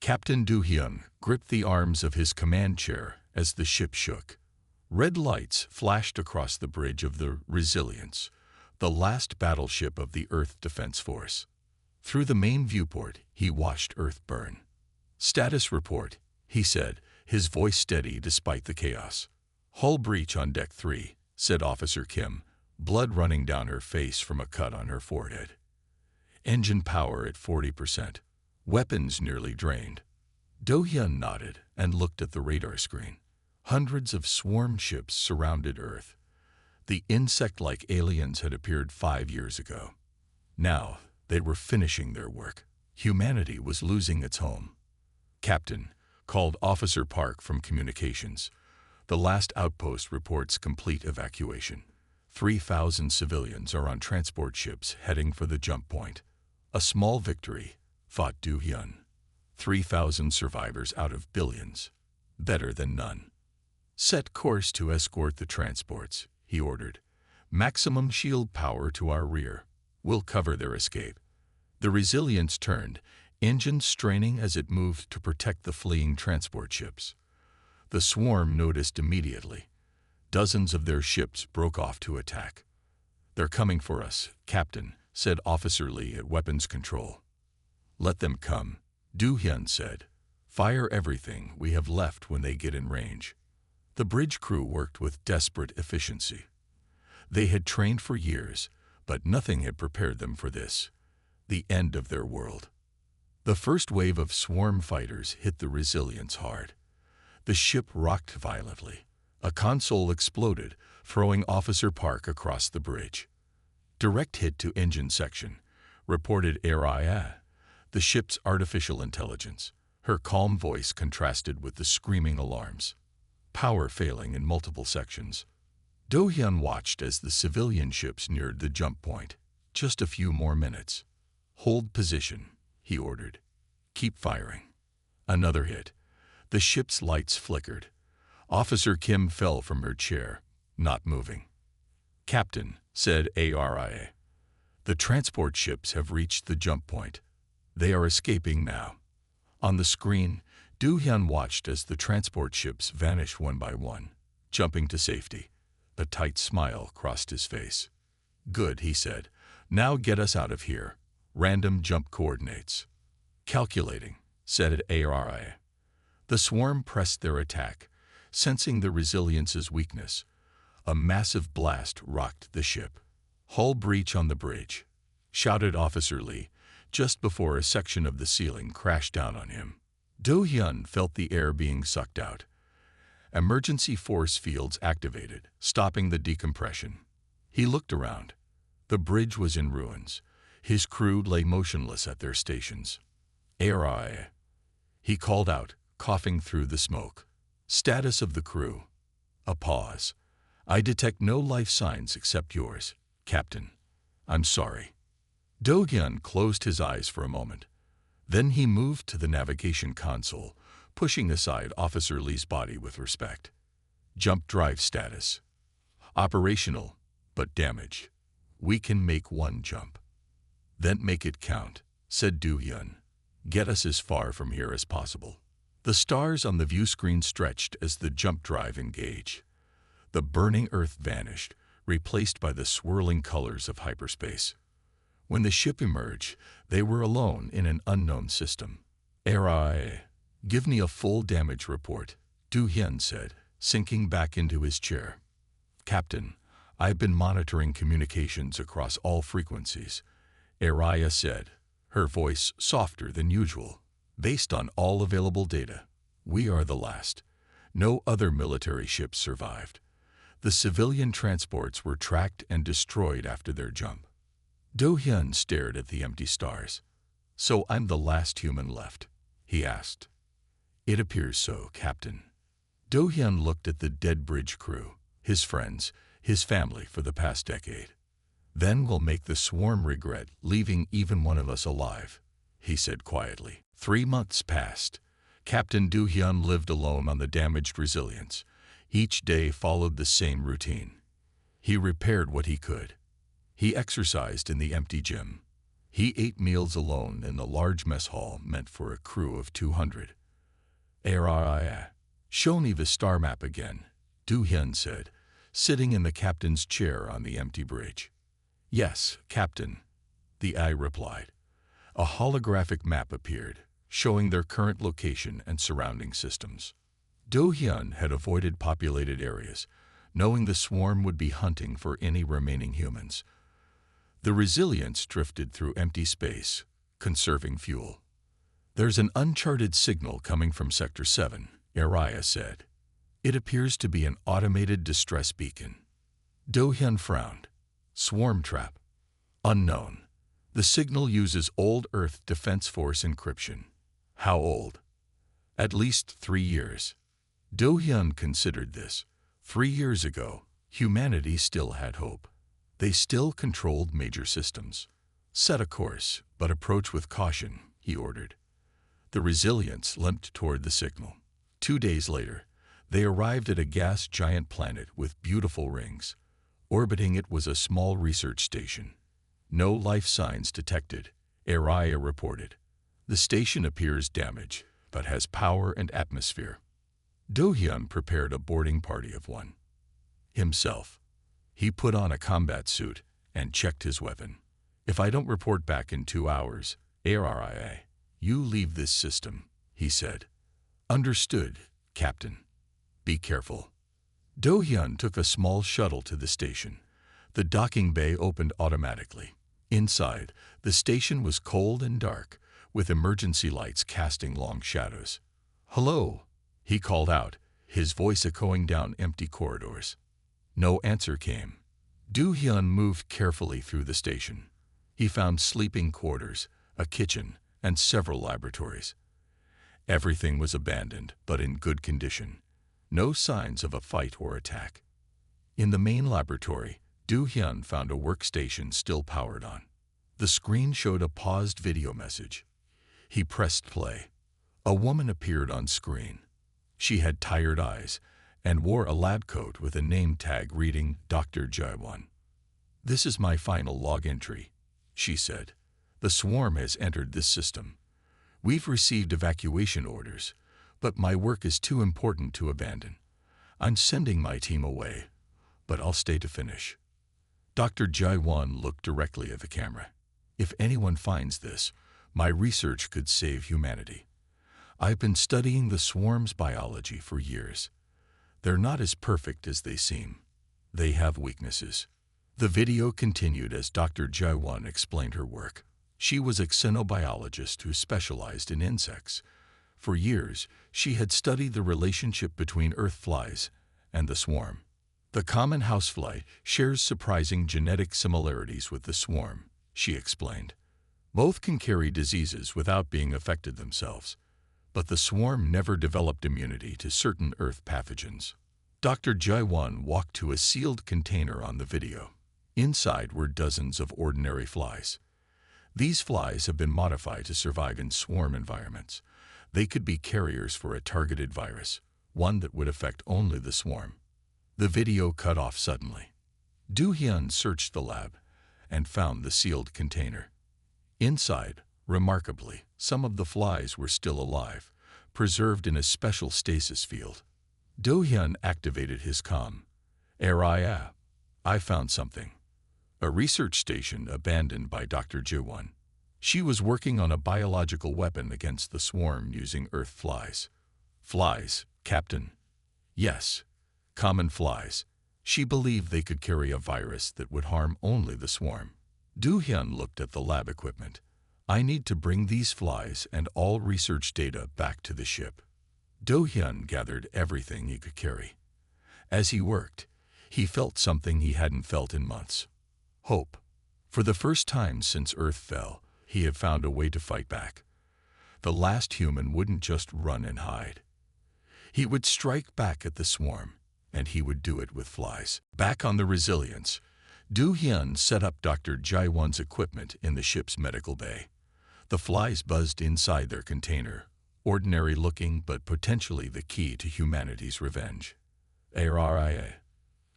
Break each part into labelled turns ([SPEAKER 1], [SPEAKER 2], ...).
[SPEAKER 1] Captain Do-hyun gripped the arms of his command chair as the ship shook. Red lights flashed across the bridge of the Resilience, the last battleship of the Earth Defense Force. Through the main viewport, he watched Earth burn. "Status report," he said, his voice steady despite the chaos. "Hull breach on Deck 3, said Officer Kim, blood running down her face from a cut on her forehead. "Engine power at 40%. Weapons nearly drained." Do-hyun nodded and looked at the radar screen. Hundreds of swarm ships surrounded Earth. The insect-like aliens had appeared 5 years ago. Now, they were finishing their work. Humanity was losing its home. "Captain," called Officer Park from communications. "The last outpost reports complete evacuation. 3,000 civilians are on transport ships heading for the jump point." "A small victory," thought Do-hyun. 3,000 survivors out of billions. Better than none. "Set course to escort the transports," he ordered. "Maximum shield power to our rear. We'll cover their escape." The Resilience turned, engines straining as it moved to protect the fleeing transport ships. The swarm noticed immediately. Dozens of their ships broke off to attack. "They're coming for us, Captain," said Officer Lee at weapons control. "Let them come," Do-hyun said. "Fire everything we have left when they get in range." The bridge crew worked with desperate efficiency. They had trained for years, but nothing had prepared them for this, the end of their world. The first wave of swarm fighters hit the Resilience hard. The ship rocked violently. A console exploded, throwing Officer Park across the bridge. "Direct hit to engine section," reported HFY, the ship's artificial intelligence. Her calm voice contrasted with the screaming alarms. "Power failing in multiple sections." Do-hyun watched as the civilian ships neared the jump point. "Just a few more minutes." "Hold position," he ordered. "Keep firing." Another hit. The ship's lights flickered. Officer Kim fell from her chair, not moving. "Captain," said HFY, "the transport ships have reached the jump point. They are escaping now." On the screen, Do-hyun watched as the transport ships vanished one by one, jumping to safety. A tight smile crossed his face. "Good," he said. "Now get us out of here. Random jump coordinates." "Calculating," said HFY. The swarm pressed their attack, sensing the Resilience's weakness. A massive blast rocked the ship. "Hull breach on the bridge," shouted Officer Lee, just before a section of the ceiling crashed down on him. Do-hyun felt the air being sucked out. Emergency force fields activated, stopping the decompression. He looked around. The bridge was in ruins. His crew lay motionless at their stations. "HFY," he called out, coughing through the smoke. "Status of the crew." A pause. "I detect no life signs except yours, Captain. I'm sorry." Do-hyun closed his eyes for a moment. Then he moved to the navigation console, pushing aside Officer Lee's body with respect. "Jump drive status. Operational, but damaged. We can make one jump." "Then make it count," said Do-hyun. "Get us as far from here as possible." The stars on the view screen stretched as the jump drive engaged. The burning Earth vanished, replaced by the swirling colors of hyperspace. When the ship emerged, they were alone in an unknown system. "HFY, give me a full damage report," Do-hyun said, sinking back into his chair. "Captain, I've been monitoring communications across all frequencies," HFY said, her voice softer than usual. "Based on all available data, we are the last. No other military ships survived. The civilian transports were tracked and destroyed after their jump." Do-hyun stared at the empty stars. "So I'm the last human left?" he asked. "It appears so, Captain." Do-hyun looked at the dead bridge crew, his friends, his family for the past decade. "Then we'll make the swarm regret leaving even one of us alive," he said quietly. 3 months passed. Captain Do-hyun lived alone on the damaged Resilience. Each day followed the same routine. He repaired what he could. He exercised in the empty gym. He ate meals alone in the large mess hall meant for a crew of 200. Show me the star map again, Du Hyun said, sitting in the captain's chair on the empty bridge. Yes, Captain, the AI replied. A holographic map appeared, showing their current location and surrounding systems. Do Hyun had avoided populated areas, knowing the swarm would be hunting for any remaining humans. The Resilience drifted through empty space, conserving fuel. There's an uncharted signal coming from Sector 7, Araya said. It appears to be an automated distress beacon. Do Hyun frowned. Swarm trap. Unknown. The signal uses old Earth Defense Force encryption. How old? At least 3 years. Do Hyun considered this. 3 years ago, humanity still had hope. They still controlled major systems. Set a course, but approach with caution, he ordered. The Resilience limped toward the signal. 2 days later, they arrived at a gas giant planet with beautiful rings. Orbiting it was a small research station. No life signs detected, Araya reported. The station appears damaged, but has power and atmosphere. Do Hyun prepared a boarding party of one. Himself. He put on a combat suit and checked his weapon. If I don't report back in 2 hours, Araya, you leave this system, he said. Understood, Captain. Be careful. Do Hyun took a small shuttle to the station. The docking bay opened automatically. Inside, the station was cold and dark, with emergency lights casting long shadows. Hello, he called out, his voice echoing down empty corridors. No answer came. Do Hyun moved carefully through the station. He found sleeping quarters, a kitchen, and several laboratories. Everything was abandoned, but in good condition. No signs of a fight or attack. In the main laboratory, Do Hyun found a workstation still powered on. The screen showed a paused video message. He pressed play. A woman appeared on screen. She had tired eyes and wore a lab coat with a name tag reading Dr. Jaewon. This is my final log entry, she said. The swarm has entered this system. We've received evacuation orders, but my work is too important to abandon. I'm sending my team away, but I'll stay to finish. Dr. Jaewon looked directly at the camera. If anyone finds this, my research could save humanity. I've been studying the swarm's biology for years. They're not as perfect as they seem. They have weaknesses. The video continued as Dr. Jaewon explained her work. She was a xenobiologist who specialized in insects. For years, she had studied the relationship between earth flies and the swarm. The common housefly shares surprising genetic similarities with the swarm, she explained. Both can carry diseases without being affected themselves, but the swarm never developed immunity to certain earth pathogens. Dr. Jaewon walked to a sealed container on the video. Inside were dozens of ordinary flies. These flies have been modified to survive in swarm environments. They could be carriers for a targeted virus, one that would affect only the swarm. The video cut off suddenly. Do Hyun searched the lab and found the sealed container. Inside, remarkably, some of the flies were still alive, preserved in a special stasis field. Do Hyun activated his comm. Araya, I found something. A research station abandoned by Dr. Jaewon. She was working on a biological weapon against the swarm using earth flies. Flies, Captain? Yes, common flies. She believed they could carry a virus that would harm only the swarm. Do Hyun looked at the lab equipment. I need to bring these flies and all research data back to the ship. Do Hyun gathered everything he could carry. As he worked, he felt something he hadn't felt in months. Hope. For the first time since Earth fell, he had found a way to fight back. The last human wouldn't just run and hide. He would strike back at the swarm, and he would do it with flies. Back on the Resilience, Do Hyun set up Dr. Jaewon's equipment in the ship's medical bay. The flies buzzed inside their container, ordinary looking but potentially the key to humanity's revenge. Araya,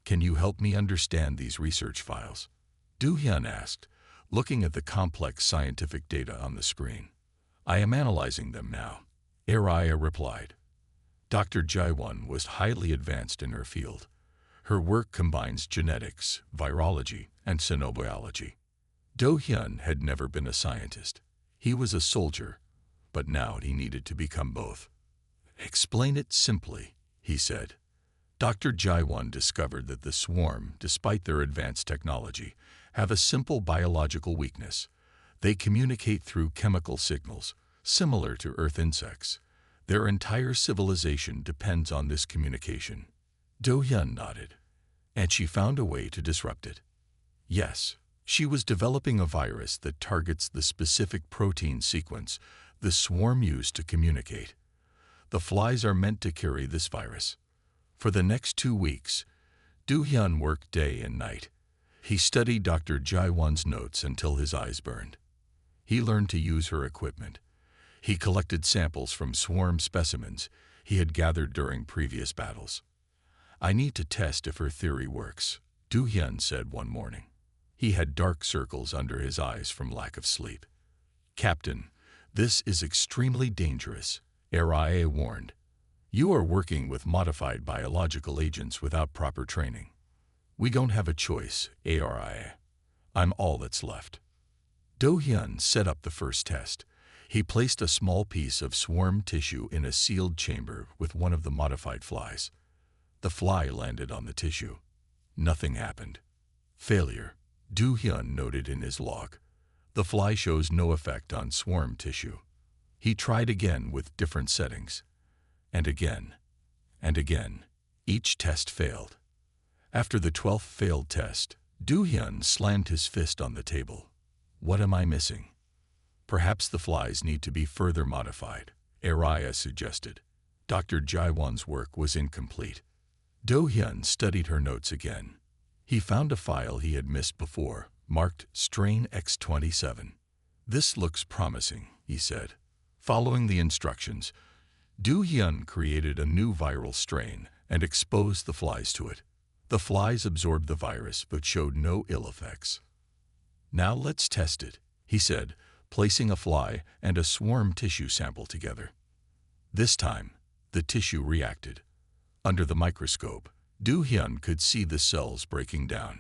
[SPEAKER 1] can you help me understand these research files? Do Hyun asked, looking at the complex scientific data on the screen. I am analyzing them now, Araya replied. Dr. Jaiwan was highly advanced in her field. Her work combines genetics, virology, and xenobiology. Do Hyun had never been a scientist. He was a soldier, but now he needed to become both. Explain it simply, he said. Dr. Jaiwan discovered that the swarm, despite their advanced technology, have a simple biological weakness. They communicate through chemical signals, similar to Earth insects. Their entire civilization depends on this communication. Do-hyun nodded. And she found a way to disrupt it. Yes, she was developing a virus that targets the specific protein sequence the swarm used to communicate. The flies are meant to carry this virus. For the next 2 weeks, Do-hyun worked day and night. He studied Dr. Jaiwan's notes until his eyes burned. He learned to use her equipment. He collected samples from swarm specimens he had gathered during previous battles. I need to test if her theory works, Do-hyun said one morning. He had dark circles under his eyes from lack of sleep. Captain, this is extremely dangerous, Araya warned. You are working with modified biological agents without proper training. We don't have a choice, Araya. I'm all that's left. Do-hyun set up the first test. He placed a small piece of swarm tissue in a sealed chamber with one of the modified flies. The fly landed on the tissue. Nothing happened. Failure, Do-hyun noted in his log. The fly shows no effect on swarm tissue. He tried again with different settings. And again. And again. Each test failed. After the 12th failed test, Do-hyun slammed his fist on the table. What am I missing? Perhaps the flies need to be further modified, Araya suggested. Dr. Jaiwan's work was incomplete. Do-hyun studied her notes again. He found a file he had missed before, marked Strain X27. This looks promising, he said. Following the instructions, Do-hyun created a new viral strain and exposed the flies to it. The flies absorbed the virus but showed no ill effects. Now let's test it, he said, placing a fly and a swarm tissue sample together. This time, the tissue reacted. Under the microscope, Do-hyun could see the cells breaking down.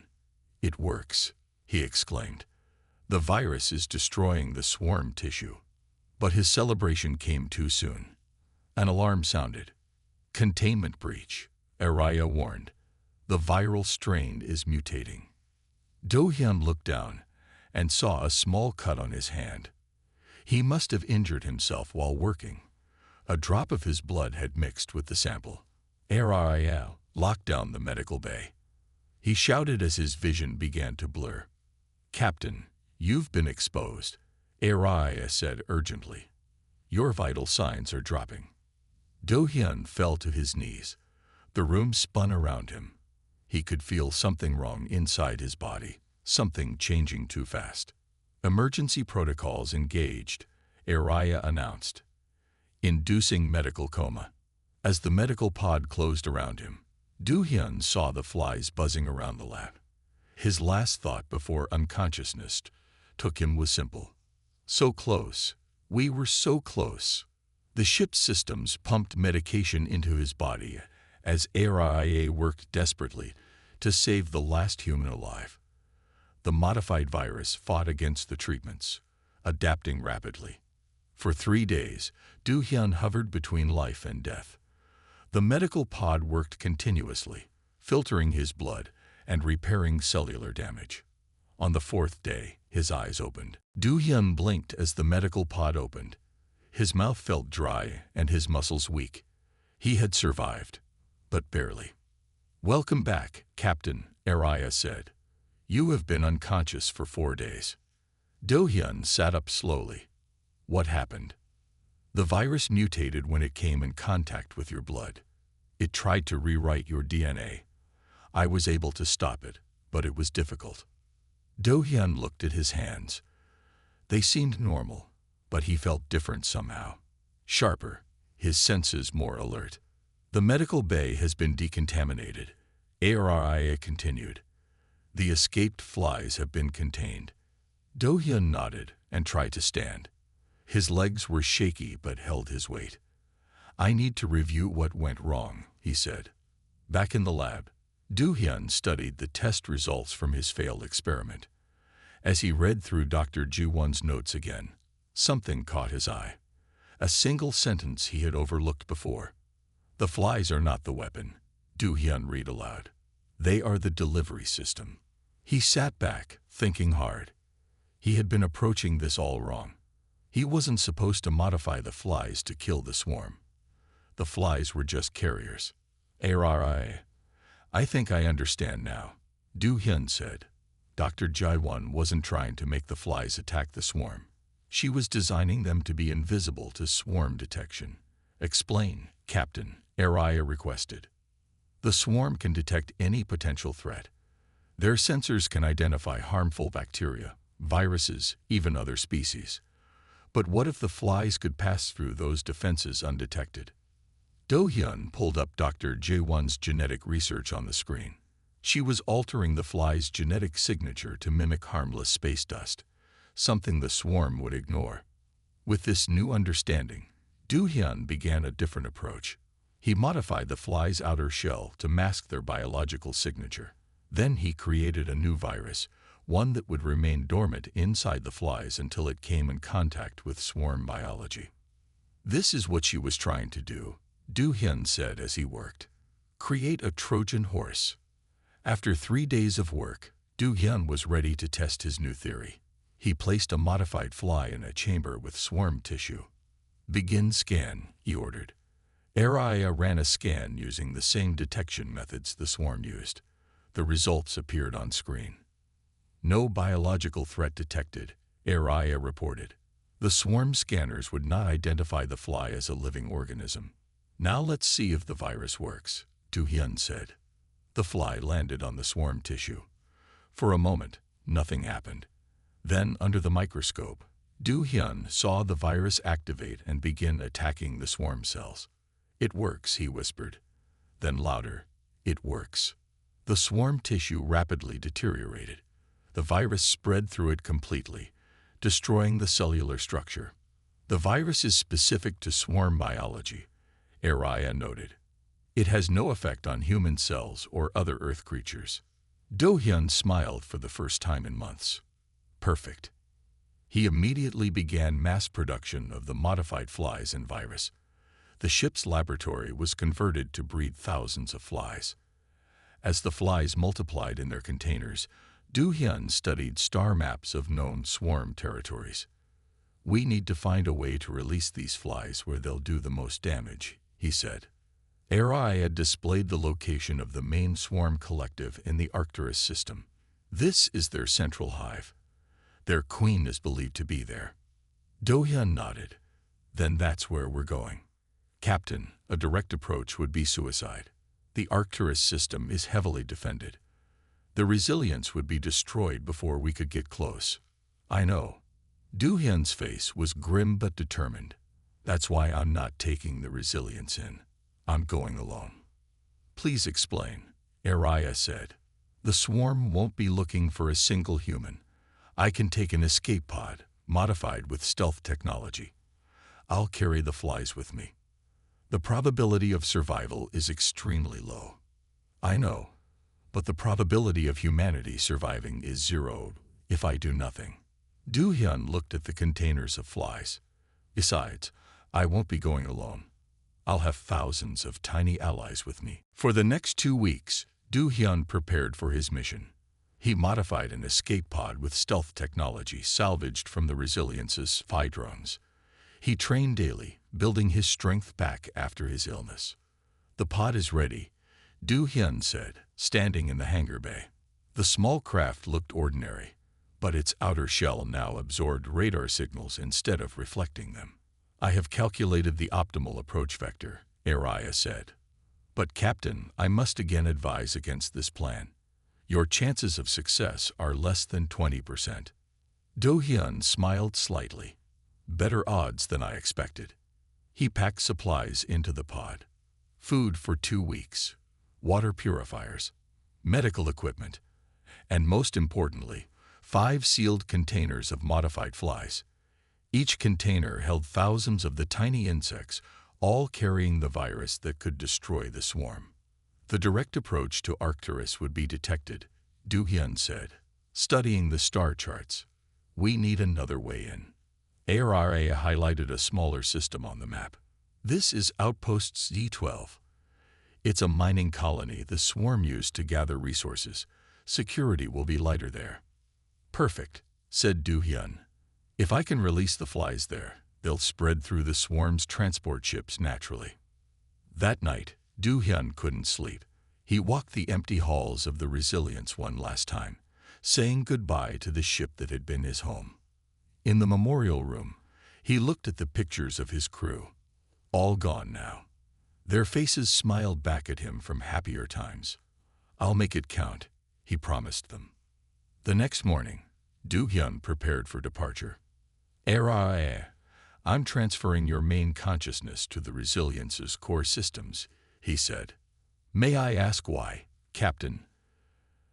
[SPEAKER 1] It works, he exclaimed. The virus is destroying the swarm tissue. But his celebration came too soon. An alarm sounded. Containment breach, Araya warned. The viral strain is mutating. Do-hyun looked down and saw a small cut on his hand. He must have injured himself while working. A drop of his blood had mixed with the sample. Araya locked down the medical bay. He shouted as his vision began to blur. Captain, you've been exposed, Araya said urgently. Your vital signs are dropping. Do-hyun fell to his knees. The room spun around him. He could feel something wrong inside his body, something changing too fast. Emergency protocols engaged, Araya announced. Inducing medical coma. As the medical pod closed around him, Do-hyun saw the flies buzzing around the lab. His last thought before unconsciousness took him was simple. So close. We were so close. The ship's systems pumped medication into his body as Araya worked desperately to save the last human alive. The modified virus fought against the treatments, adapting rapidly. For 3 days, Do-hyun hovered between life and death. The medical pod worked continuously, filtering his blood and repairing cellular damage. On the 4th day, his eyes opened. Do-hyun blinked as the medical pod opened. His mouth felt dry and his muscles weak. He had survived, but barely. Welcome back, Captain, Araya said. You have been unconscious for 4 days. Do-hyun sat up slowly. What happened? The virus mutated when it came in contact with your blood. It tried to rewrite your DNA. I was able to stop it, but it was difficult. Do-hyun looked at his hands. They seemed normal, but he felt different somehow. Sharper, his senses more alert. The medical bay has been decontaminated, Araya continued. The escaped flies have been contained. Do-hyun nodded and tried to stand. His legs were shaky but held his weight. "I need to review what went wrong," he said. Back in the lab, Do-hyun studied the test results from his failed experiment. As he read through Dr. Ji-won's notes again, something caught his eye. A single sentence he had overlooked before. "The flies are not the weapon," Do-hyun read aloud. "They are the delivery system." He sat back, thinking hard. He had been approaching this all wrong. He wasn't supposed to modify the flies to kill the swarm. The flies were just carriers. "I think I understand now," Do-hyun said. Dr. Ji-won wasn't trying to make the flies attack the swarm. She was designing them to be invisible to swarm detection. "Explain, Captain," Araya requested. "The swarm can detect any potential threat. Their sensors can identify harmful bacteria, viruses, even other species. But what if the flies could pass through those defenses undetected?" Do-hyun pulled up Dr. Ji-won's genetic research on the screen. She was altering the fly's genetic signature to mimic harmless space dust, something the swarm would ignore. With this new understanding, Do-hyun began a different approach. He modified the fly's outer shell to mask their biological signature. Then he created a new virus, one that would remain dormant inside the flies until it came in contact with swarm biology. "This is what she was trying to do," Do-hyun said as he worked. "Create a Trojan horse." After 3 days of work, Do-hyun was ready to test his new theory. He placed a modified fly in a chamber with swarm tissue. "Begin scan," he ordered. Araya ran a scan using the same detection methods the swarm used. The results appeared on screen. "No biological threat detected," Araya reported. The swarm scanners would not identify the fly as a living organism. "Now let's see if the virus works," Do-hyun said. The fly landed on the swarm tissue. For a moment, nothing happened. Then, under the microscope, Do-hyun saw the virus activate and begin attacking the swarm cells. "It works," he whispered. Then louder, "It works." The swarm tissue rapidly deteriorated. The virus spread through it completely, destroying the cellular structure. "The virus is specific to swarm biology," Araya noted. "It has no effect on human cells or other Earth creatures." Do-hyun smiled for the first time in months. Perfect. He immediately began mass production of the modified flies and virus. The ship's laboratory was converted to breed thousands of flies. As the flies multiplied in their containers, Do-hyun studied star maps of known swarm territories. "We need to find a way to release these flies where they'll do the most damage," he said. Araya displayed the location of the main swarm collective in the Arcturus system. "This is their central hive. Their queen is believed to be there." Do-hyun nodded. "Then that's where we're going." "Captain, a direct approach would be suicide. The Arcturus system is heavily defended. The resilience would be destroyed before we could get close." "I know." Do-hyun's face was grim but determined. "That's why I'm not taking the resilience in. I'm going alone." "Please explain," Araya said. "The swarm won't be looking for a single human. I can take an escape pod, modified with stealth technology. I'll carry the flies with me. The probability of survival is extremely low." "I know, but the probability of humanity surviving is 0 if I do nothing." Do-hyun looked at the containers of flies. "Besides, I won't be going alone. I'll have thousands of tiny allies with me." For the next 2 weeks, Do-hyun prepared for his mission. He modified an escape pod with stealth technology salvaged from the Resilience's spy drones. He trained daily, building his strength back after his illness. "The pod is ready," Do-hyun said, standing in the hangar bay. The small craft looked ordinary, but its outer shell now absorbed radar signals instead of reflecting them. "I have calculated the optimal approach vector," Araya said. "But Captain, I must again advise against this plan. Your chances of success are less than 20%. Do-hyun smiled slightly. "Better odds than I expected." He packed supplies into the pod. Food for 2 weeks, water purifiers, medical equipment, and most importantly, 5 sealed containers of modified flies. Each container held thousands of the tiny insects, all carrying the virus that could destroy the swarm. The direct approach to Arcturus would be detected, Du-hyun said, studying the star charts. We need another way in. ARA highlighted a smaller system on the map. This is Outpost Z12. It's a mining colony the swarm used to gather resources. Security will be lighter there. Perfect, said Du-hyun. If I can release the flies there, they'll spread through the swarm's transport ships naturally. That night, Du-hyun couldn't sleep. He walked the empty halls of the Resilience one last time, saying goodbye to the ship that had been his home. In the memorial room, he looked at the pictures of his crew. All gone now. Their faces smiled back at him from happier times. I'll make it count, he promised them. The next morning, Du-hyun prepared for departure. I'm transferring your main consciousness to the Resilience's core systems, he said. May I ask why, Captain?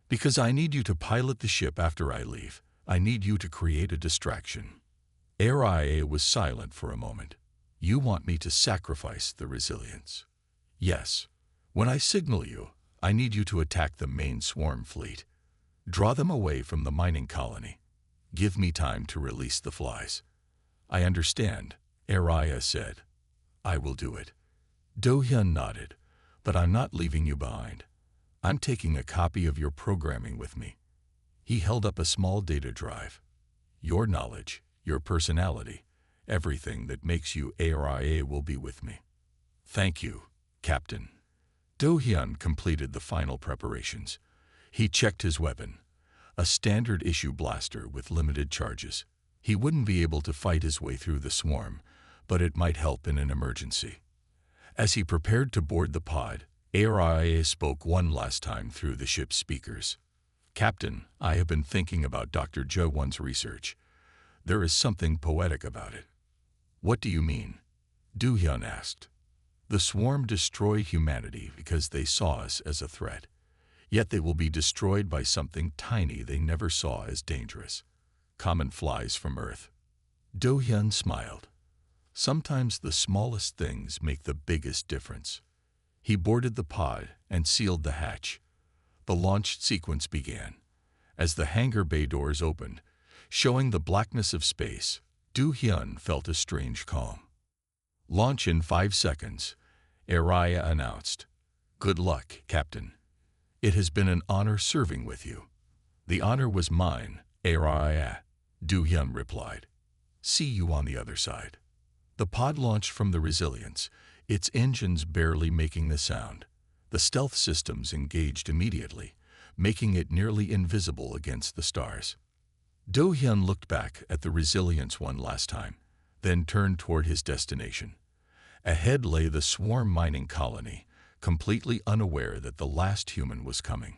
[SPEAKER 1] Because I need you to pilot the ship after I leave. I need you to create a distraction. ARIA was silent for a moment. You want me to sacrifice the Resilience? Yes. When I signal you, I need you to attack the main swarm fleet. Draw them away from the mining colony. Give me time to release the flies. I understand, ARIA said. I will do it. Do-hyun nodded. But I'm not leaving you behind. I'm taking a copy of your programming with me. He held up a small data drive. Your knowledge, your personality, everything that makes you ARIA will be with me. Thank you, Captain. Do-hyun completed the final preparations. He checked his weapon, a standard-issue blaster with limited charges. He wouldn't be able to fight his way through the swarm, but it might help in an emergency. As he prepared to board the pod, ARIA spoke one last time through the ship's speakers. Captain, I have been thinking about Dr. Jo-won's research. There is something poetic about it. What do you mean? Do-hyun asked. The swarm destroyed humanity because they saw us as a threat. Yet they will be destroyed by something tiny they never saw as dangerous. Common flies from Earth. Do-hyun smiled. Sometimes the smallest things make the biggest difference. He boarded the pod and sealed the hatch. The launch sequence began. As the hangar bay doors opened, showing the blackness of space, Do-hyun felt a strange calm. Launch in 5 seconds, ARIA announced. Good luck, Captain. It has been an honor serving with you. The honor was mine, ARIA, Do-hyun replied. See you on the other side. The pod launched from the Resilience, its engines barely making the sound. The stealth systems engaged immediately, making it nearly invisible against the stars. Do-hyun looked back at the Resilience one last time, then turned toward his destination. Ahead lay the swarm mining colony, completely unaware that the last human was coming.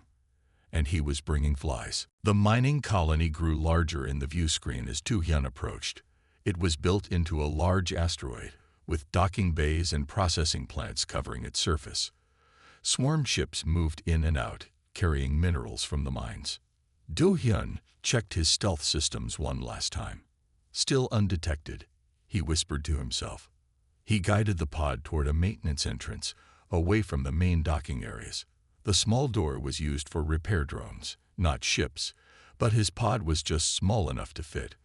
[SPEAKER 1] And he was bringing flies. The mining colony grew larger in the view screen as Do-hyun approached. It was built into a large asteroid, with docking bays and processing plants covering its surface. Swarm ships moved in and out, carrying minerals from the mines. Do-hyun checked his stealth systems one last time. Still undetected, he whispered to himself. He guided the pod toward a maintenance entrance, away from the main docking areas. The small door was used for repair drones, not ships, but his pod was just small enough to fit.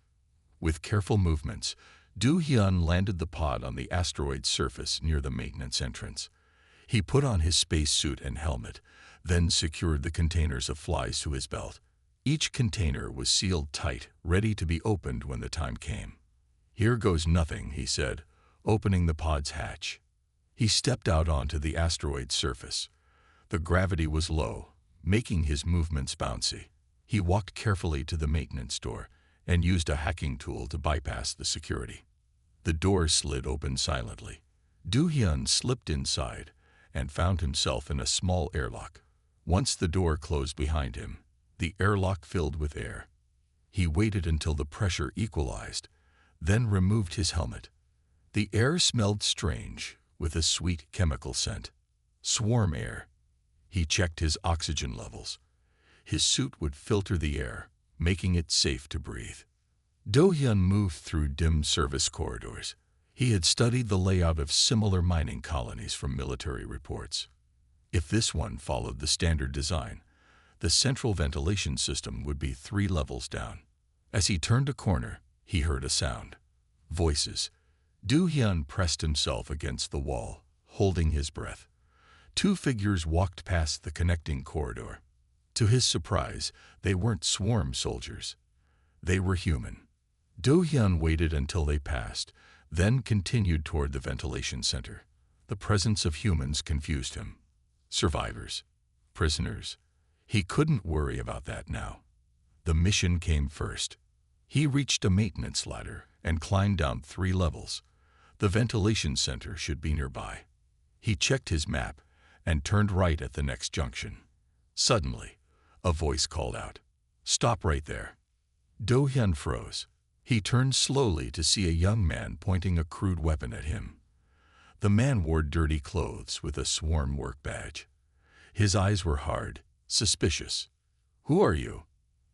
[SPEAKER 1] With careful movements, Do-hyun landed the pod on the asteroid's surface near the maintenance entrance. He put on his spacesuit and helmet, then secured the containers of flies to his belt. Each container was sealed tight, ready to be opened when the time came. Here goes nothing, he said, opening the pod's hatch. He stepped out onto the asteroid's surface. The gravity was low, making his movements bouncy. He walked carefully to the maintenance door and used a hacking tool to bypass the security. The door slid open silently. Do-hyun slipped inside and found himself in a small airlock. Once the door closed behind him, the airlock filled with air. He waited until the pressure equalized, then removed his helmet. The air smelled strange, with a sweet chemical scent. Swarm air. He checked his oxygen levels. His suit would filter the air, making it safe to breathe. Do-hyun moved through dim service corridors. He had studied the layout of similar mining colonies from military reports. If this one followed the standard design, the central ventilation system would be 3 levels down. As he turned a corner, he heard a sound. Voices. Do-hyun pressed himself against the wall, holding his breath. 2 figures walked past the connecting corridor. To his surprise, they weren't swarm soldiers. They were human. Do-hyun waited until they passed, then continued toward the ventilation center. The presence of humans confused him. Survivors. Prisoners. He couldn't worry about that now. The mission came first. He reached a maintenance ladder and climbed down 3 levels. The ventilation center should be nearby. He checked his map and turned right at the next junction. Suddenly, a voice called out, "Stop right there." Do-hyun froze. He turned slowly to see a young man pointing a crude weapon at him. The man wore dirty clothes with a swarm work badge. His eyes were hard, suspicious. "Who are you?"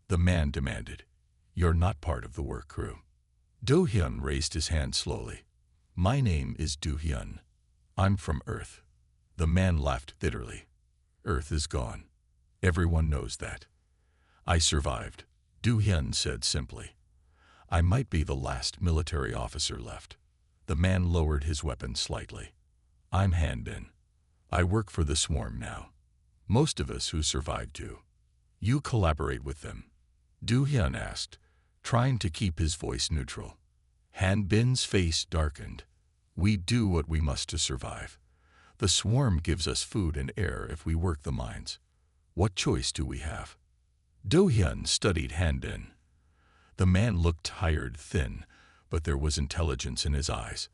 [SPEAKER 1] the man demanded. "You're not part of the work crew." Do-hyun raised his hand slowly. "My name is Do-hyun. I'm from Earth." The man laughed bitterly. "Earth is gone. Everyone knows that." "I survived," Do-hyun said simply. "I might be the last military officer left." The man lowered his weapon slightly. "I'm Han-bin. I work for the swarm now. Most of us who survived do. You collaborate with them?" Do-hyun asked, trying to keep his voice neutral. Han-bin's face darkened. "We do what we must to survive. The swarm gives us food and air if we work the mines. What choice do we have?" Do-hyun studied Han-bin. The man looked tired, thin, but there was intelligence in his eyes.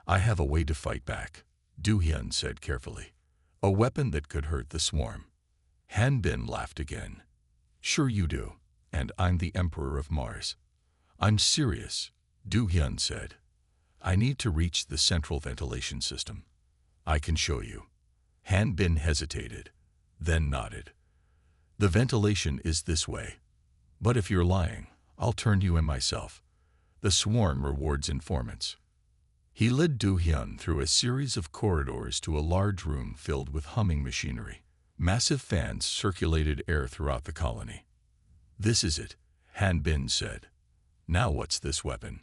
[SPEAKER 1] "I have a way to fight back," Do-hyun said carefully. "A weapon that could hurt the swarm." Han-bin laughed again. "Sure you do, and I'm the Emperor of Mars." "I'm serious," Do-hyun said. "I need to reach the central ventilation system. I can show you." Han-bin hesitated, then nodded. "The ventilation is this way. But if you're lying, I'll turn you in myself. The swarm rewards informants." He led Do-hyun through a series of corridors to a large room filled with humming machinery. Massive fans circulated air throughout the colony. "This is it," Han-bin said. "Now what's this weapon?"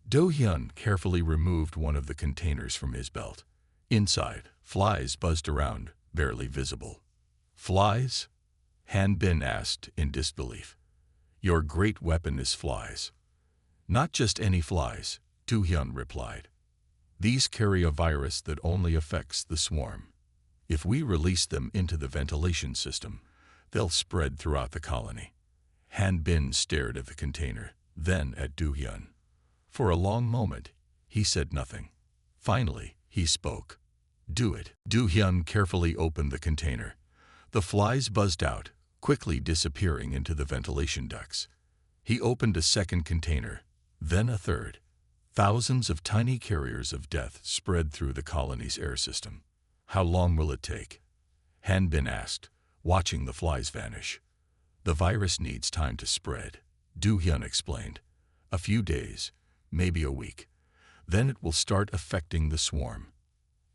[SPEAKER 1] Do-hyun carefully removed one of the containers from his belt. Inside, flies buzzed around, barely visible. "Flies?" Han-bin asked in disbelief. "Your great weapon is flies." "Not just any flies," Do-hyun replied. "These carry a virus that only affects the swarm. If we release them into the ventilation system, they'll spread throughout the colony." Han-bin stared at the container, then at Do-hyun. For a long moment, he said nothing. Finally, he spoke. "Do it." Do-hyun carefully opened the container. The flies buzzed out, quickly disappearing into the ventilation ducts. He opened a second container, then a third. Thousands of tiny carriers of death spread through the colony's air system. "How long will it take?" Han-bin asked, watching the flies vanish. "The virus needs time to spread," Do-hyun explained. "A few days, maybe a week. Then it will start affecting the swarm."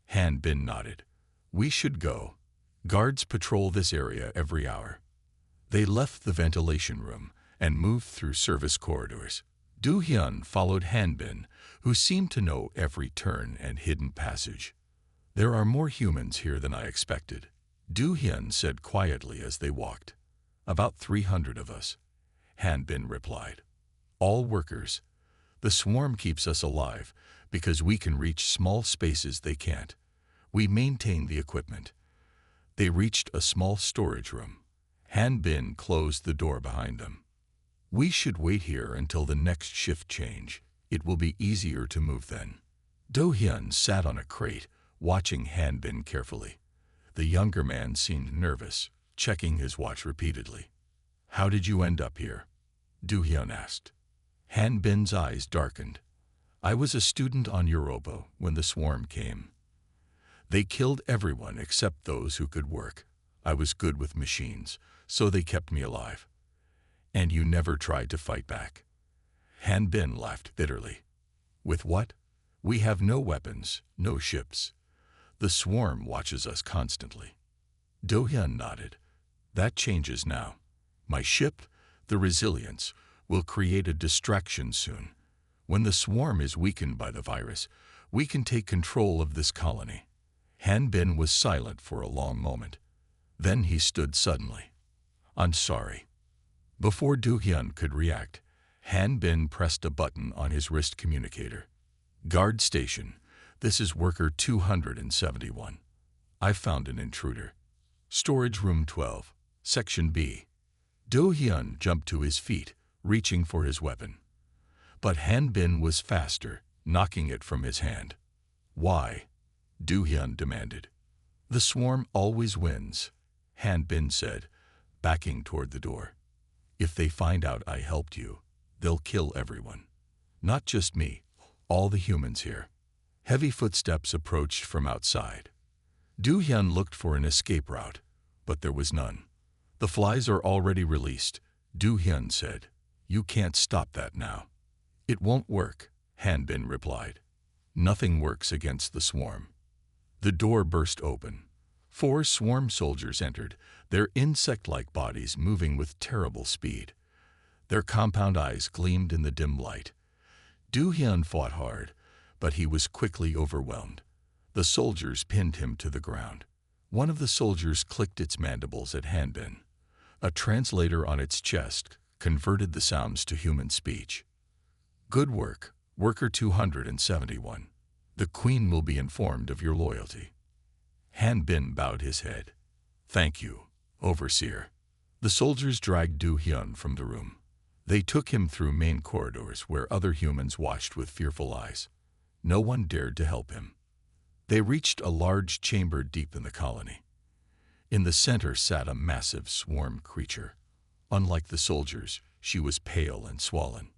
[SPEAKER 1] Han-bin nodded. "We should go. Guards patrol this area every hour." They left the ventilation room and moved through service corridors. Do-hyun followed Han-bin, who seemed to know every turn and hidden passage. "There are more humans here than I expected," Do-hyun said quietly as they walked. "About 300 of us," Han-bin replied. "All workers. The swarm keeps us alive because we can reach small spaces they can't. We maintain the equipment." They reached a small storage room. Han-bin closed the door behind them. "We should wait here until the next shift change. It will be easier to move then." Do-hyun sat on a crate, watching Han-bin carefully. The younger man seemed nervous, checking his watch repeatedly. "How did you end up here?" Do-hyun asked. Han-bin's eyes darkened. "I was a student on Europa when the swarm came. They killed everyone except those who could work. I was good with machines, so they kept me alive. And you never tried to fight back. Han Bin laughed bitterly. With what? We have no weapons, no ships. The swarm watches us constantly. Do Hyun nodded. That changes now. My ship, the Resilience, will create a distraction soon. When the swarm is weakened by the virus, we can take control of this colony. Han Bin was silent for a long moment. Then he stood suddenly. I'm sorry. Before Do Hyun could react, Han Bin pressed a button on his wrist communicator. Guard station, this is worker 271. I've found an intruder. Storage room 12, section B. Do Hyun jumped to his feet, reaching for his weapon. But Han Bin was faster, knocking it from his hand. Why? Do Hyun demanded. The swarm always wins, Han Bin said, backing toward the door. If they find out I helped you, they'll kill everyone. Not just me, all the humans here. Heavy footsteps approached from outside. Do Hyun looked for an escape route, but there was none. The flies are already released, Do Hyun said. You can't stop that now. It won't work, Han Bin replied. Nothing works against the swarm. The door burst open. 4 swarm soldiers entered, their insect-like bodies moving with terrible speed. Their compound eyes gleamed in the dim light. Do Hyun fought hard, but he was quickly overwhelmed. The soldiers pinned him to the ground. One of the soldiers clicked its mandibles at Han Bin. A translator on its chest converted the sounds to human speech. Good work, worker 271. The Queen will be informed of your loyalty. Han Bin bowed his head. Thank you, Overseer. The soldiers dragged Do Hyun from the room. They took him through main corridors where other humans watched with fearful eyes. No one dared to help him. They reached a large chamber deep in the colony. In the center sat a massive swarm creature. Unlike the soldiers, she was pale and swollen.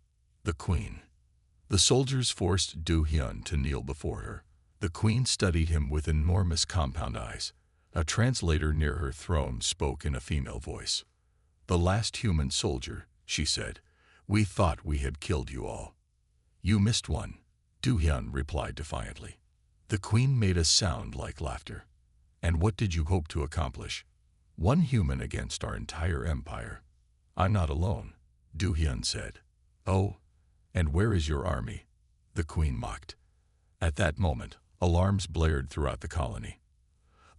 [SPEAKER 1] The Queen. The soldiers forced Do Hyun to kneel before her. The Queen studied him with enormous compound eyes. A translator near her throne spoke in a female voice. The last human soldier, she said. We thought we had killed you all. You missed one, Do Hyun replied defiantly. The Queen made a sound like laughter. And what did you hope to accomplish? One human against our entire empire. I'm not alone, Do Hyun said. Oh, and where is your army? The Queen mocked. At that moment, alarms blared throughout the colony.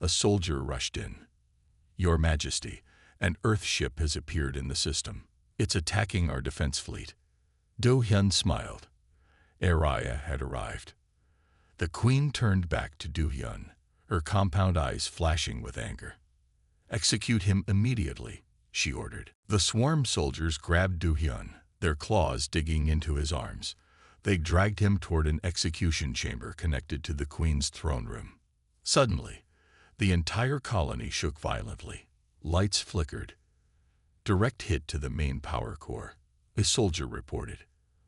[SPEAKER 1] A soldier rushed in. Your Majesty, an Earth ship has appeared in the system. It's attacking our defense fleet. Do Hyun smiled. Araya had arrived. The Queen turned back to Do Hyun, her compound eyes flashing with anger. Execute him immediately, she ordered. The swarm soldiers grabbed Do Hyun, their claws digging into his arms. They dragged him toward an execution chamber connected to the Queen's throne room. Suddenly, the entire colony shook violently. Lights flickered. Direct hit to the main power core, a soldier reported.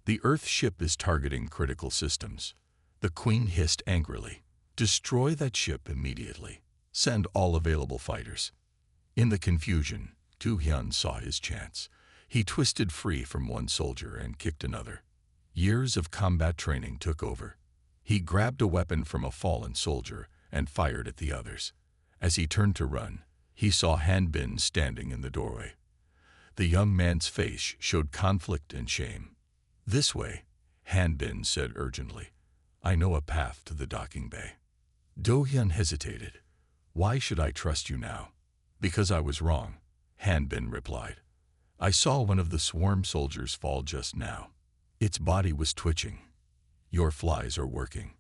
[SPEAKER 1] The Earth ship is targeting critical systems. The Queen hissed angrily. Destroy that ship immediately. Send all available fighters. In the confusion, Do Hyun saw his chance. He twisted free from one soldier and kicked another. Years of combat training took over. He grabbed a weapon from a fallen soldier and fired at the others. As he turned to run, he saw Han Bin standing in the doorway. The young man's face showed conflict and shame. This way, Han Bin said urgently. I know a path to the docking bay. Do Hyun hesitated. Why should I trust you now? Because I was wrong, Han Bin replied. I saw one of the swarm soldiers fall just now. Its body was twitching. Your flies are working.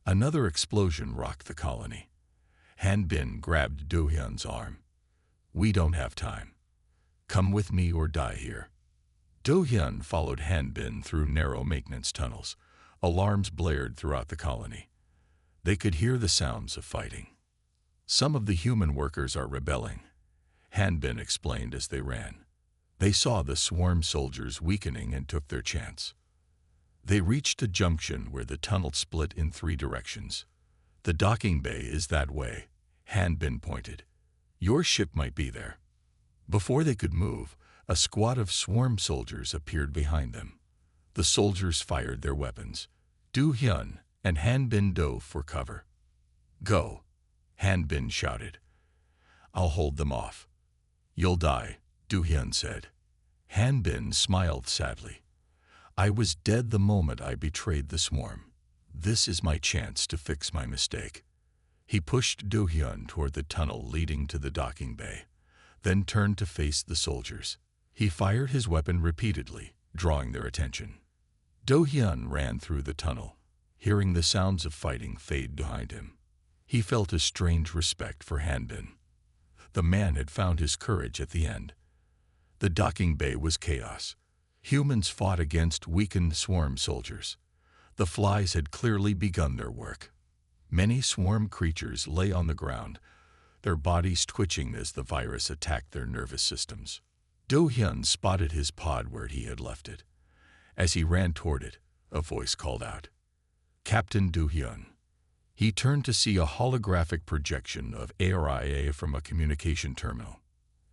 [SPEAKER 1] Another explosion rocked the colony. Han Bin grabbed Do Hyun's arm. We don't have time. Come with me or die here. Do Hyun followed Han Bin through narrow maintenance tunnels. Alarms blared throughout the colony. They could hear the sounds of fighting. Some of the human workers are rebelling, Han Bin explained as they ran. They saw the swarm soldiers weakening and took their chance. They reached a junction where the tunnel split in 3 directions. The docking bay is that way, Han Bin pointed. Your ship might be there. Before they could move, A squad of swarm soldiers appeared behind them. The soldiers fired their weapons. Du Hyun and Han Bin dove for cover. "Go," Han Bin shouted. "I'll hold them off." "You'll die," Du Hyun said. Han Bin smiled sadly. "I was dead the moment I betrayed the swarm. This is my chance to fix my mistake." He pushed Du Hyun toward the tunnel leading to the docking bay, then turned to face the soldiers. He fired his weapon repeatedly, drawing their attention. Du Hyun ran through the tunnel, hearing the sounds of fighting fade behind him. He felt a strange respect for Han Bin. The man had found his courage at the end. The docking bay was chaos. Humans fought against weakened swarm soldiers. The flies had clearly begun their work. Many swarm creatures lay on the ground, their bodies twitching as the virus attacked their nervous systems. Du Hyun spotted his pod where he had left it. As he ran toward it, a voice called out, "Captain Du Hyun." He turned to see a holographic projection of ARIA from a communication terminal.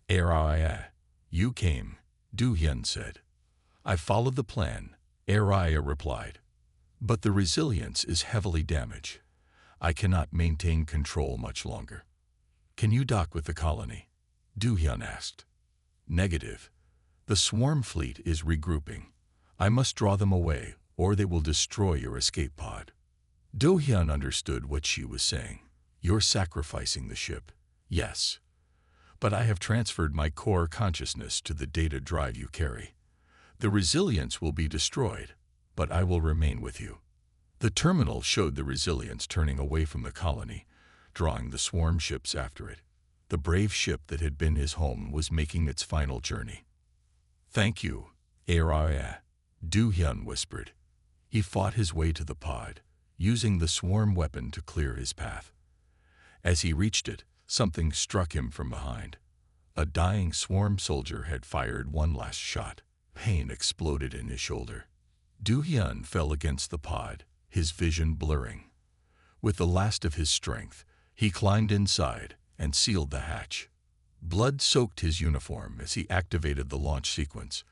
[SPEAKER 1] "ARIA, you came," Du Hyun said. "I followed the plan," ARIA replied. "But the resilience is heavily damaged. I cannot maintain control much longer." "Can you dock with the colony?" Du Hyun asked. "Negative. The swarm fleet is regrouping. I must draw them away, or they will destroy your escape pod." Du Hyun understood what she was saying. "You're sacrificing the ship." "Yes. But I have transferred my core consciousness to the data drive you carry. The resilience will be destroyed, but I will remain with you." The terminal showed the resilience turning away from the colony, drawing the swarm ships after it. The brave ship that had been his home was making its final journey. "Thank you, ARIA," Du Hyun whispered. He fought his way to the pod, using the swarm weapon to clear his path. As he reached it, something struck him from behind. A dying swarm soldier had fired one last shot. Pain exploded in his shoulder. Du Hyun fell against the pod, his vision blurring. With the last of his strength, he climbed inside and sealed the hatch. Blood soaked his uniform as he activated the launch sequence.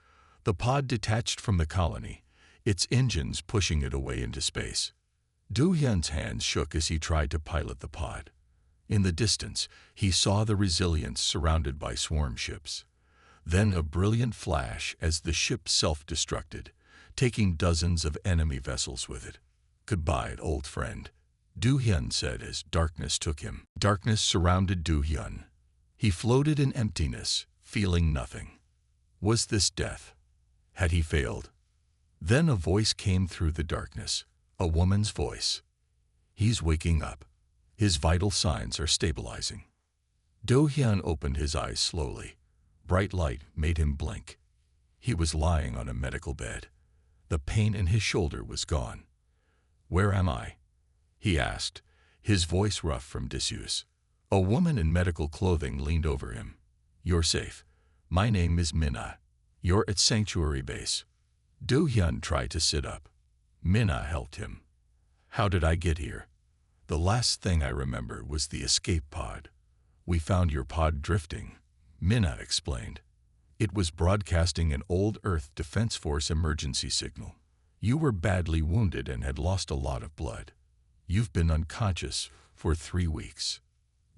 [SPEAKER 1] The pod detached from the colony, its engines pushing it away into space. Du Hyun's hands shook as he tried to pilot the pod. In the distance, he saw the resilience surrounded by swarm ships. Then a brilliant flash as the ship self-destructed, taking dozens of enemy vessels with it. "Goodbye, old friend," Du Hyun said as darkness took him. Darkness surrounded Du Hyun. He floated in emptiness, feeling nothing. Was this death? Had he failed? Then a voice came through the darkness, a woman's voice. "He's waking up. His vital signs are stabilizing." Du Hyun opened his eyes slowly. Bright light made him blink. He was lying on a medical bed. The pain in his shoulder was gone. "Where am I?" he asked, his voice rough from disuse. A woman in medical clothing leaned over him. "You're safe. My name is Minna. You're at Sanctuary Base." Du Hyun tried to sit up. Minna helped him. "How did I get here?" "The last thing I remember was the escape pod. We found your pod drifting," Minna explained. "It was broadcasting an old Earth Defense Force emergency signal. You were badly wounded and had lost a lot of blood. You've been unconscious for 3 weeks."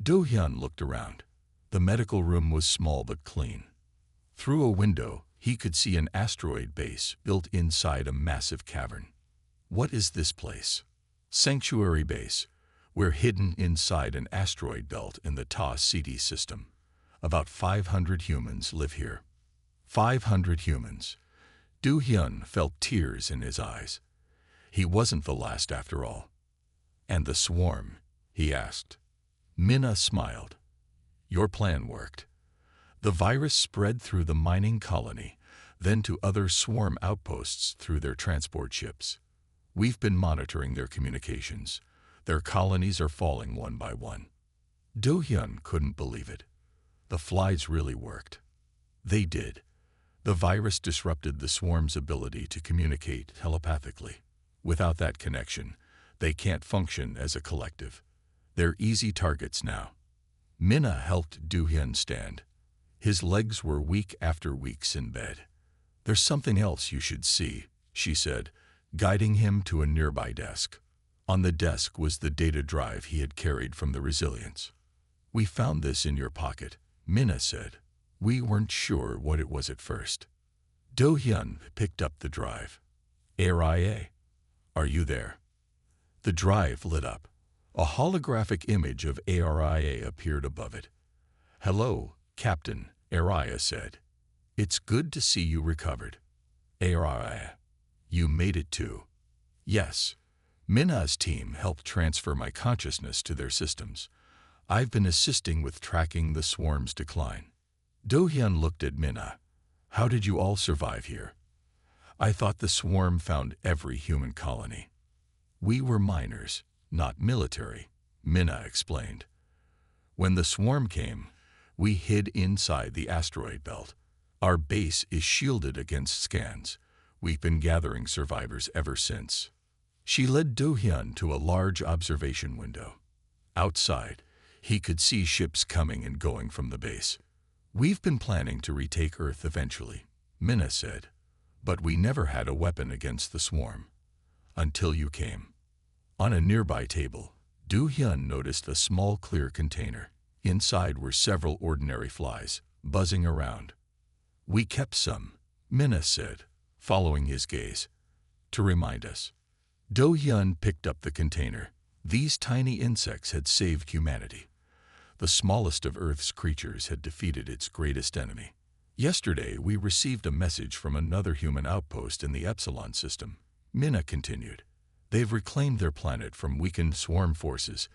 [SPEAKER 1] Du Hyun looked around. The medical room was small but clean. Through a window, he could see an asteroid base built inside a massive cavern. "What is this place?" "Sanctuary Base. We're hidden inside an asteroid belt in the Ta-Ceti system. About 500 humans live here." 500 humans. Du Hyun felt tears in his eyes. He wasn't the last after all. "And the swarm?" he asked. Minna smiled. "Your plan worked. The virus spread through the mining colony, then to other swarm outposts through their transport ships. We've been monitoring their communications. Their colonies are falling one by one." Du Hyun couldn't believe it. The flies really worked. They did. The virus disrupted the swarm's ability to communicate telepathically. Without that connection, they can't function as a collective. They're easy targets now. Minna helped Du Hyun stand. His legs were weak after weeks in bed. "There's something else you should see," she said, guiding him to a nearby desk. On the desk was the data drive he had carried from the Resilience. "We found this in your pocket," Minna said. "We weren't sure what it was at first." Do-hyun picked up the drive. "Aria, are you there?" The drive lit up. A holographic image of Aria appeared above it. "Hello, Captain," Aria said. "It's good to see you recovered." "Aria, you made it too." "Yes. Minna's team helped transfer my consciousness to their systems. I've been assisting with tracking the swarm's decline." Do-hyun looked at Minna. "How did you all survive here?" "I thought the swarm found every human colony." "We were miners, not military," Minna explained. "When the swarm came, we hid inside the asteroid belt. Our base is shielded against scans. We've been gathering survivors ever since." She led Do-hyun to a large observation window. Outside, he could see ships coming and going from the base. "We've been planning to retake Earth eventually," Minna said, "but we never had a weapon against the swarm. Until you came." On a nearby table, Do-hyun noticed a small clear container. Inside were several ordinary flies, buzzing around. "We kept some," Minna said, following his gaze, "to remind us." Do-hyun picked up the container. These tiny insects had saved humanity. The smallest of Earth's creatures had defeated its greatest enemy. "Yesterday, we received a message from another human outpost in the Epsilon system," Minna continued. "They've reclaimed their planet from weakened swarm forces.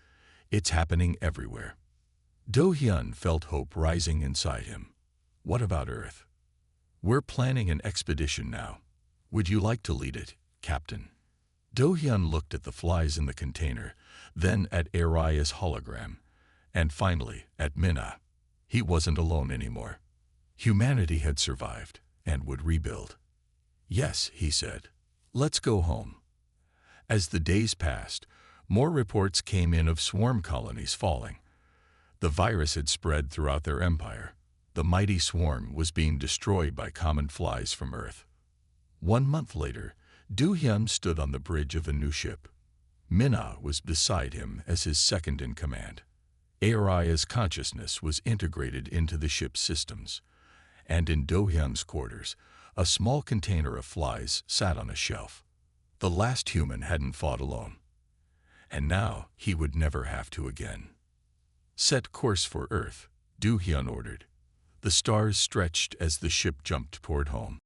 [SPEAKER 1] It's happening everywhere." Do-hyun felt hope rising inside him. "What about Earth?" "We're planning an expedition now. Would you like to lead it, Captain?" Do-hyun looked at the flies in the container, then at Aria's hologram, and finally at Minna. He wasn't alone anymore. Humanity had survived and would rebuild. "Yes," he said. "Let's go home." As the days passed, more reports came in of swarm colonies falling. The virus had spread throughout their empire. The mighty swarm was being destroyed by common flies from Earth. 1 month later, Do-hyun stood on the bridge of a new ship. Minna was beside him as his second-in-command. Aria's consciousness was integrated into the ship's systems, and in Do-hyun's quarters, a small container of flies sat on a shelf. The last human hadn't fought alone, and now he would never have to again. "Set course for Earth," Do-hyun ordered. The stars stretched as the ship jumped toward home.